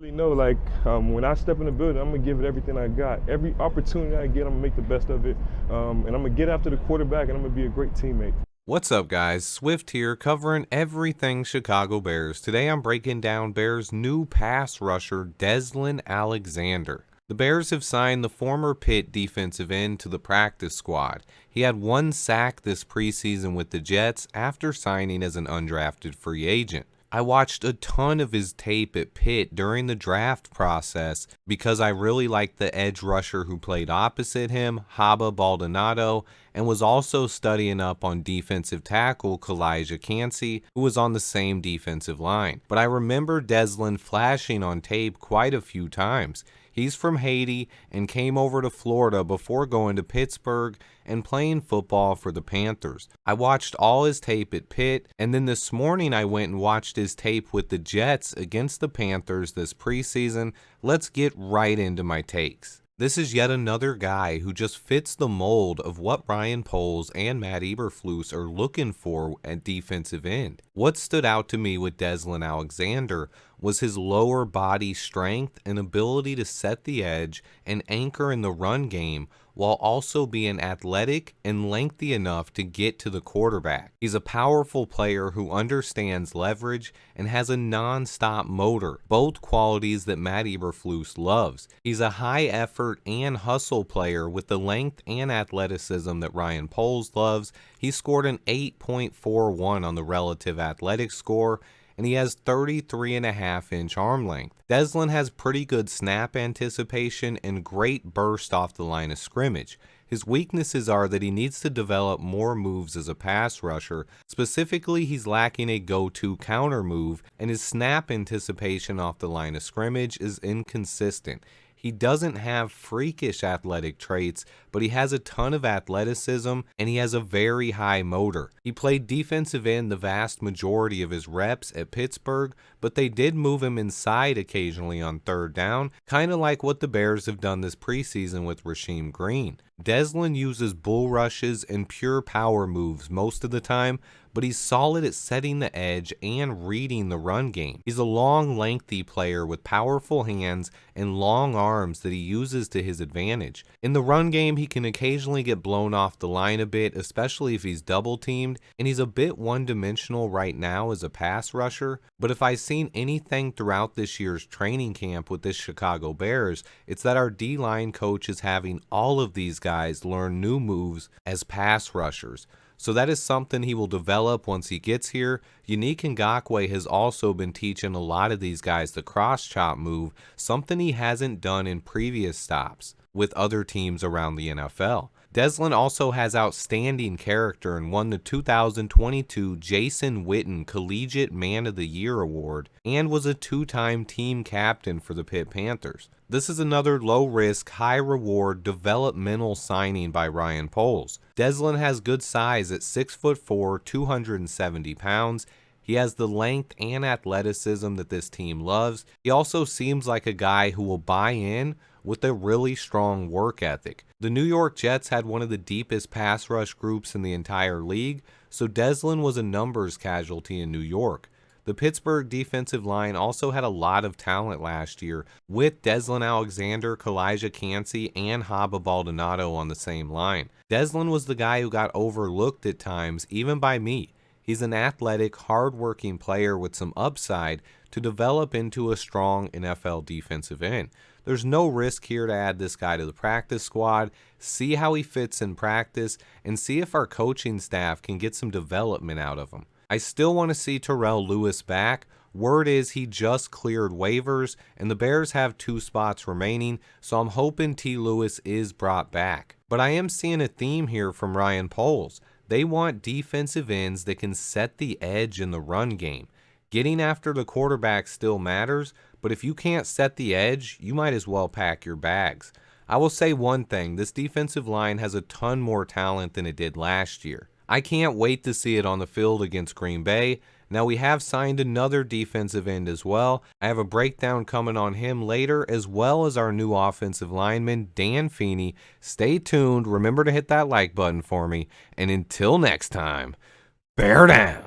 You know, like when I step in the building, I'm gonna give it everything I got. Every opportunity I get, I'm gonna make the best of it, and I'm gonna get after the quarterback, and I'm gonna be a great teammate. What's up, guys? Swift here, covering everything Chicago Bears. Today I'm breaking down Bears' new pass rusher, Deslin Alexandre. The Bears have signed the former Pitt defensive end to the practice squad. He had one sack this preseason with the Jets after signing as an undrafted free agent. I watched a ton of his tape at Pitt during the draft process because I really liked the edge rusher who played opposite him, Haba Baldonado, and was also studying up on defensive tackle Kalijah Cansey, who was on the same defensive line. But I remember Deslin flashing on tape quite a few times. He's from Haiti and came over to Florida before going to Pittsburgh and playing football for the Panthers. I watched all his tape at Pitt, and then this morning I went and watched his tape with the Jets against the Panthers this preseason. Let's get right into my takes. This is yet another guy who just fits the mold of what Ryan Poles and Matt Eberflus are looking for at defensive end. What stood out to me with Deslin Alexandre was his lower body strength and ability to set the edge and anchor in the run game while also being athletic and lengthy enough to get to the quarterback. He's a powerful player who understands leverage and has a non-stop motor, both qualities that Matt Eberflus loves. He's a high effort and hustle player with the length and athleticism that Ryan Poles loves. He scored an 8.41 on the relative athletic score, and he has 33.5-inch arm length. Deslin has pretty good snap anticipation and great burst off the line of scrimmage. His weaknesses are that he needs to develop more moves as a pass rusher. Specifically, he's lacking a go-to counter move, and his snap anticipation off the line of scrimmage is inconsistent. He doesn't have freakish athletic traits, but he has a ton of athleticism and he has a very high motor. He played defensive end the vast majority of his reps at Pittsburgh, but they did move him inside occasionally on third down, kind of like what the Bears have done this preseason with Rasheem Green. Deslin uses bull rushes and pure power moves most of the time, but he's solid at setting the edge and reading the run game. He's a long, lengthy player with powerful hands and long arms that he uses to his advantage. In the run game, he can occasionally get blown off the line a bit, especially if he's double teamed, and he's a bit one-dimensional right now as a pass rusher, but if I've seen anything throughout this year's training camp with this Chicago Bears, it's that our D-line coach is having all of these guys learn new moves as pass rushers. So that is something he will develop once he gets here. Yannick Ngakoue has also been teaching a lot of these guys the cross-chop move, something he hasn't done in previous stops with other teams around the NFL. Deslin also has outstanding character and won the 2022 Jason Witten Collegiate Man of the Year award and was a two-time team captain for the Pitt Panthers. This is another low-risk, high-reward developmental signing by Ryan Poles. Deslin has good size at 6'4", 270 pounds. He has the length and athleticism that this team loves. He also seems like a guy who will buy in with a really strong work ethic. The New York Jets had one of the deepest pass rush groups in the entire league, so Deslin was a numbers casualty in New York. The Pittsburgh defensive line also had a lot of talent last year, with Deslin Alexandre, Kalijah Cansey, and Haba Baldonado on the same line. Deslin was the guy who got overlooked at times, even by me. He's an athletic, hard-working player with some upside to develop into a strong NFL defensive end. There's no risk here to add this guy to the practice squad, see how he fits in practice, and see if our coaching staff can get some development out of him. I still want to see Terrell Lewis back. Word is he just cleared waivers, and the Bears have 2 spots remaining, so I'm hoping T. Lewis is brought back. But I am seeing a theme here from Ryan Poles. They want defensive ends that can set the edge in the run game. Getting after the quarterback still matters, but if you can't set the edge, you might as well pack your bags. I will say one thing, this defensive line has a ton more talent than it did last year. I can't wait to see it on the field against Green Bay. Now we have signed another defensive end as well. I have a breakdown coming on him later, as well as our new offensive lineman, Dan Feeney. Stay tuned. Remember to hit that like button for me. And until next time, bear down.